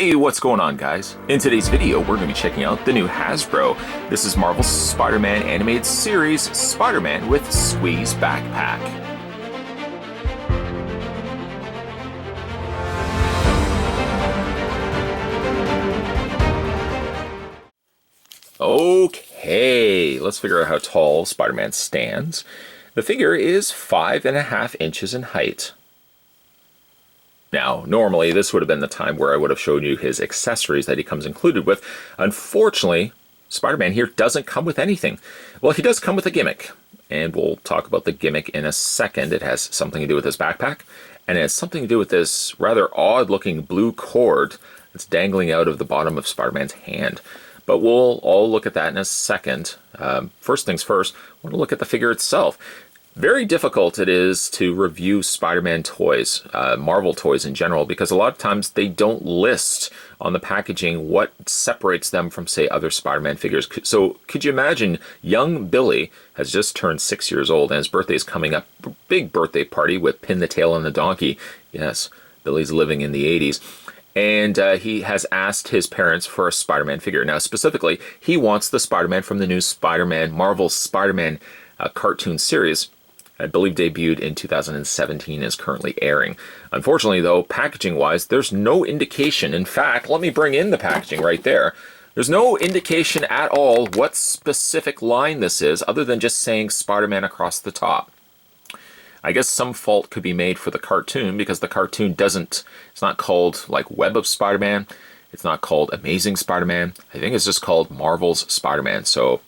Hey, what's going on, guys? In today's video, we're going to be checking out the new Hasbro. This is Marvel's Spider-Man animated series, Spider-Man with Squeeze Backpack. Okay, let's figure out how tall Spider-Man stands. The figure is 5.5 inches in height. Now, normally this would have been the time where I would have showed you his accessories that he comes included with. Unfortunately, Spider-Man here doesn't come with anything. Well, he does come with a gimmick, and we'll talk about the gimmick in a second. It has something to do with his backpack, and it has something to do with this rather odd-looking blue cord that's dangling out of the bottom of Spider-Man's hand. But we'll all look at that in a second. First things first, I want to look at the figure itself. Very difficult it is to review Spider-Man toys, Marvel toys in general, because a lot of times they don't list on the packaging what separates them from, say, other Spider-Man figures. So could you imagine young Billy has just turned 6 years old and his birthday is coming up, big birthday party with Pin the Tail on the Donkey. Yes, Billy's living in the 80s. And he has asked his parents for a Spider-Man figure. Now, specifically, he wants the Spider-Man from the new Spider-Man, Marvel Spider-Man cartoon series. I believe debuted in 2017, is currently airing. Unfortunately, though, packaging-wise, there's no indication. In fact, let me bring in the packaging right there. There's no indication at all what specific line this is, other than just saying Spider-Man across the top. I guess some fault could be made for the cartoon, because the cartoon it's not called, like, Web of Spider-Man. It's not called Amazing Spider-Man. I think it's just called Marvel's Spider-Man. So,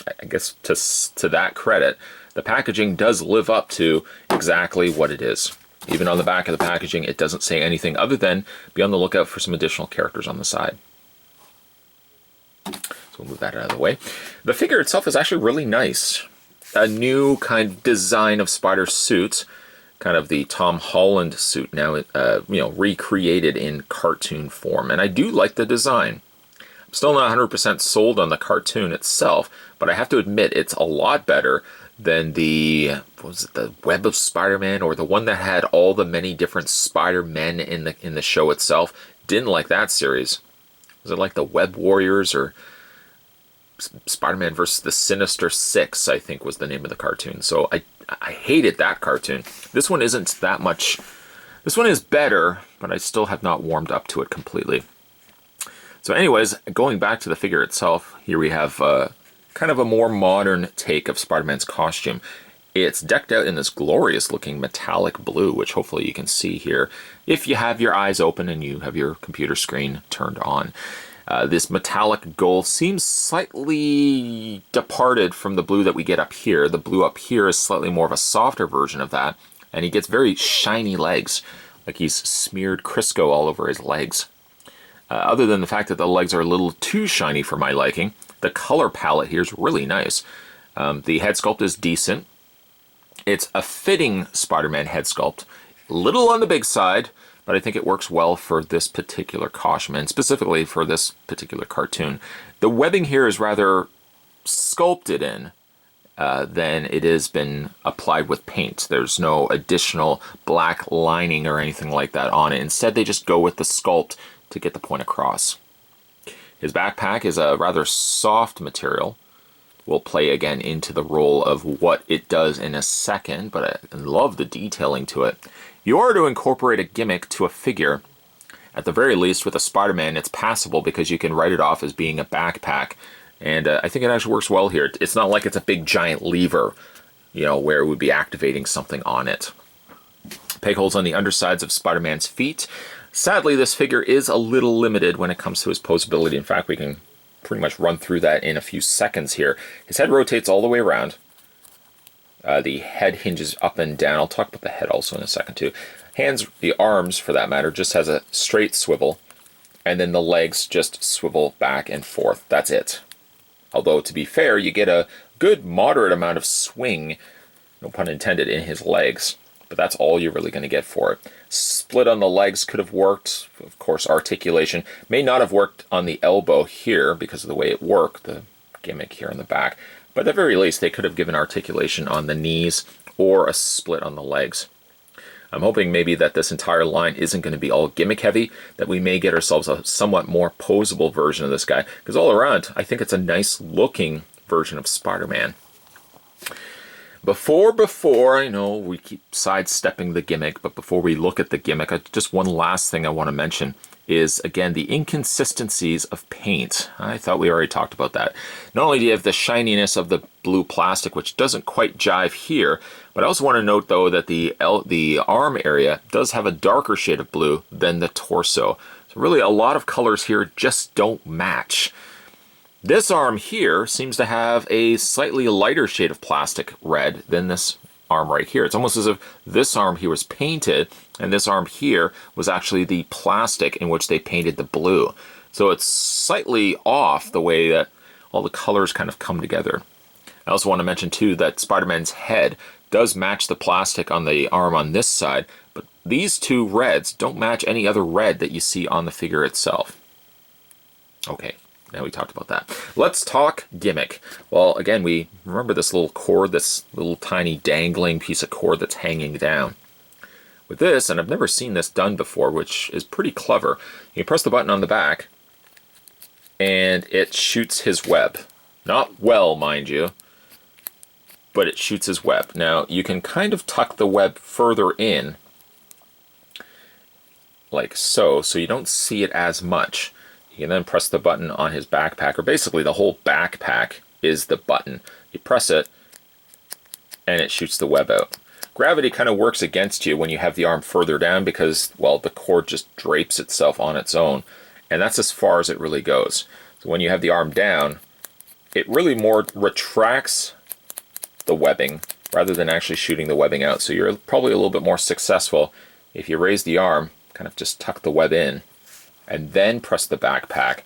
I guess to that credit, the packaging does live up to exactly what it is. Even on the back of the packaging, it doesn't say anything other than be on the lookout for some additional characters on the side. So we'll move that out of the way. The figure itself is actually really nice. A new kind of design of Spider suit, kind of the Tom Holland suit now, recreated in cartoon form. And I do like the design. I'm still not 100% sold on the cartoon itself, but I have to admit it's a lot better than the Web of Spider-Man, or the one that had all the many different Spider-Men in the show itself. Didn't like that series. Was it like the Web Warriors or Spider-Man versus the Sinister Six, I think was the name of the cartoon. So I hated that cartoon. This one isn't that much. This one is better, but I still have not warmed up to it completely. So anyways, going back to the figure itself, here we have kind of a more modern take of Spider-Man's costume. It's decked out in this glorious looking metallic blue, which hopefully you can see here if you have your eyes open and you have your computer screen turned on. This metallic gold seems slightly departed from the blue that we get up here. The blue up here is slightly more of a softer version of that, and he gets very shiny legs, like he's smeared Crisco all over his legs. Other than the fact that the legs are a little too shiny for my liking, the color palette here is really nice. The head sculpt is decent. It's a fitting Spider-Man head sculpt. Little on the big side, but I think it works well for this particular costume, and specifically for this particular cartoon. The webbing here is rather sculpted in than it has been applied with paint. There's no additional black lining or anything like that on it. Instead, they just go with the sculpt to get the point across. His backpack is a rather soft material. We'll play again into the role of what it does in a second, but I love the detailing to it. You are to incorporate a gimmick to a figure. At the very least, with a Spider-Man, it's passable because you can write it off as being a backpack. And I think it actually works well here. It's not like it's a big giant lever, where it would be activating something on it. Peg holes on the undersides of Spider-Man's feet. Sadly, this figure is a little limited when it comes to his posability. In fact, we can pretty much run through that in a few seconds here. His head rotates all the way around. The head hinges up and down. I'll talk about the head also in a second too. The arms for that matter, just has a straight swivel. And then the legs just swivel back and forth. That's it. Although, to be fair, you get a good moderate amount of swing, no pun intended, in his legs. But that's all you're really going to get for it. Split on the legs could have worked. Of course, articulation may not have worked on the elbow here because of the way it worked, the gimmick here in the back. But at the very least, they could have given articulation on the knees or a split on the legs. I'm hoping maybe that this entire line isn't going to be all gimmick heavy, that we may get ourselves a somewhat more posable version of this guy, because all around, I think it's a nice looking version of Spider-Man. Before, I know we keep sidestepping the gimmick, but before we look at the gimmick, just one last thing I want to mention is, again, the inconsistencies of paint. I thought we already talked about that. Not only do you have the shininess of the blue plastic, which doesn't quite jive here, but I also want to note, though, that the arm area does have a darker shade of blue than the torso. So really, a lot of colors here just don't match. This arm here seems to have a slightly lighter shade of plastic red than this arm right here. It's almost as if this arm here was painted and this arm here was actually the plastic in which they painted the blue. So it's slightly off the way that all the colors kind of come together. I also want to mention too that Spider-Man's head does match the plastic on the arm on this side, but these two reds don't match any other red that you see on the figure itself. Okay. Now we talked about that. Let's talk gimmick. Well, again, we remember this little cord, this little tiny dangling piece of cord that's hanging down. With this, and I've never seen this done before, which is pretty clever, you press the button on the back, and it shoots his web. Not well, mind you, but it shoots his web. Now, you can kind of tuck the web further in, like so you don't see it as much. You can then press the button on his backpack, or basically the whole backpack is the button. You press it, and it shoots the web out. Gravity kind of works against you when you have the arm further down because, well, the cord just drapes itself on its own, and that's as far as it really goes. So when you have the arm down, it really more retracts the webbing rather than actually shooting the webbing out. So you're probably a little bit more successful if you raise the arm, kind of just tuck the web in, and then press the backpack,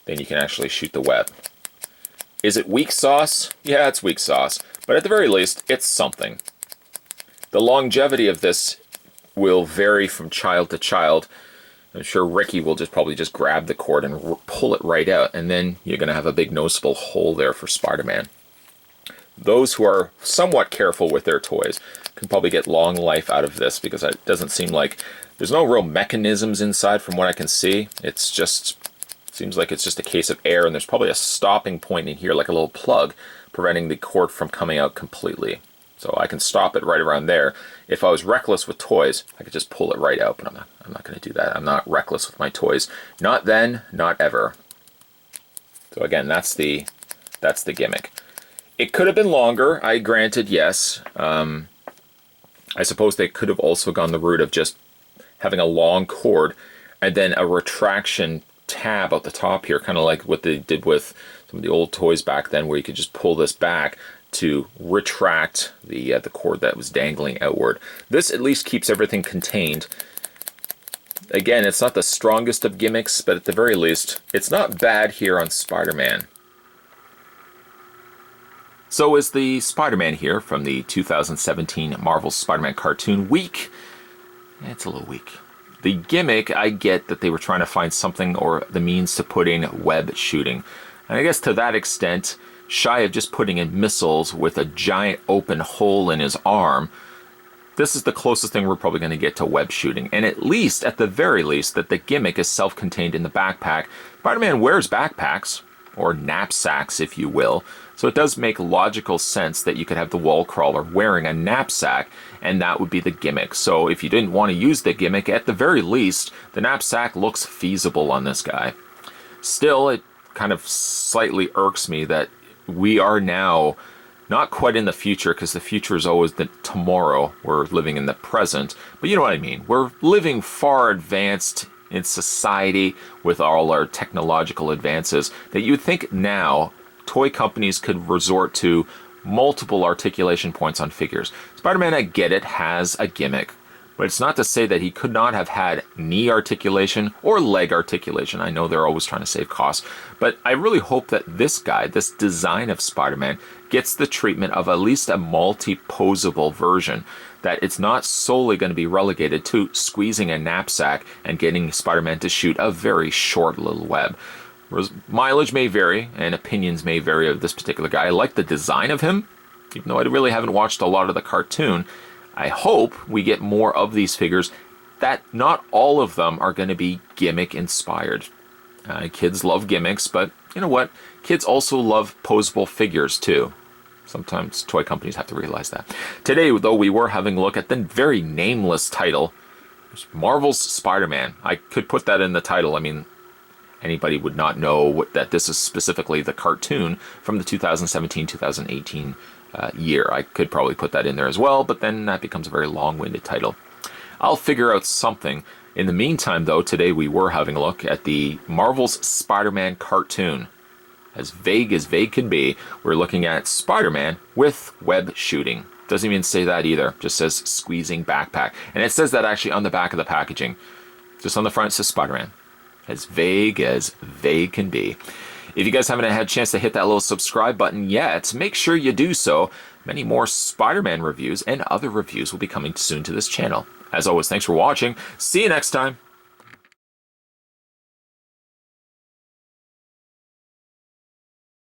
then you can actually shoot the web. Is it weak sauce? Yeah, it's weak sauce, but at the very least, it's something. The longevity of this will vary from child to child. I'm sure Ricky will probably just grab the cord and pull it right out, and then you're going to have a big noticeable hole there for Spider-Man. Those who are somewhat careful with their toys can probably get long life out of this, because it doesn't seem like there's no real mechanisms inside from what I can see. It's just, seems like it's just a case of air, and there's probably a stopping point in here, like a little plug, preventing the cord from coming out completely. So I can stop it right around there. If I was reckless with toys, I could just pull it right out, but I'm not going to do that. I'm not reckless with my toys. Not then, not ever. So again, that's the gimmick. It could have been longer, I granted, yes. I suppose they could have also gone the route of just having a long cord and then a retraction tab at the top here, kind of like what they did with some of the old toys back then, where you could just pull this back to retract the cord that was dangling outward. This at least keeps everything contained. Again, it's not the strongest of gimmicks, but at the very least, it's not bad here on Spider-Man. So is the Spider-Man here from the 2017 Marvel Spider-Man cartoon weak? It's a little weak. The gimmick, I get that they were trying to find something or the means to put in web shooting. And I guess to that extent, shy of just putting in missiles with a giant open hole in his arm, this is the closest thing we're probably going to get to web shooting. And at the very least, that the gimmick is self-contained in the backpack. Spider-Man wears backpacks, or knapsacks if you will, so it does make logical sense that you could have the wall crawler wearing a knapsack, and that would be the gimmick. So if you didn't want to use the gimmick, at the very least, the knapsack looks feasible on this guy. Still, it kind of slightly irks me that we are now not quite in the future, because the future is always the tomorrow. We're living in the present, but you know what I mean. We're living far advanced in society with all our technological advances that you'd think now toy companies could resort to multiple articulation points on figures. Spider-Man, I get it, has a gimmick, but it's not to say that he could not have had knee articulation or leg articulation. I know they're always trying to save costs, but I really hope that this guy, this design of Spider-Man, gets the treatment of at least a multi-posable version, that it's not solely going to be relegated to squeezing a knapsack and getting Spider-Man to shoot a very short little web. Whereas mileage may vary and opinions may vary of this particular guy. I like the design of him, even though I really haven't watched a lot of the cartoon. I hope we get more of these figures, that not all of them are going to be Gimmick inspired. Kids love gimmicks, but you know what? Kids also love posable figures too. Sometimes toy companies have to realize that. Today, though, we were having a look at the very nameless title, Marvel's Spider-Man. I could put that in the title. I mean, anybody would not know that this is specifically the cartoon from the 2017-2018 year. I could probably put that in there as well, but then that becomes a very long-winded title. I'll figure out something. In the meantime, though, today we were having a look at the Marvel's Spider-Man cartoon. As vague can be, we're looking at Spider-Man with web shooting. Doesn't even say that either. Just says squeezing backpack. And it says that actually on the back of the packaging. Just on the front it says Spider-Man. As vague can be. If you guys haven't had a chance to hit that little subscribe button yet, make sure you do so. Many more Spider-Man reviews and other reviews will be coming soon to this channel. As always, thanks for watching. See you next time.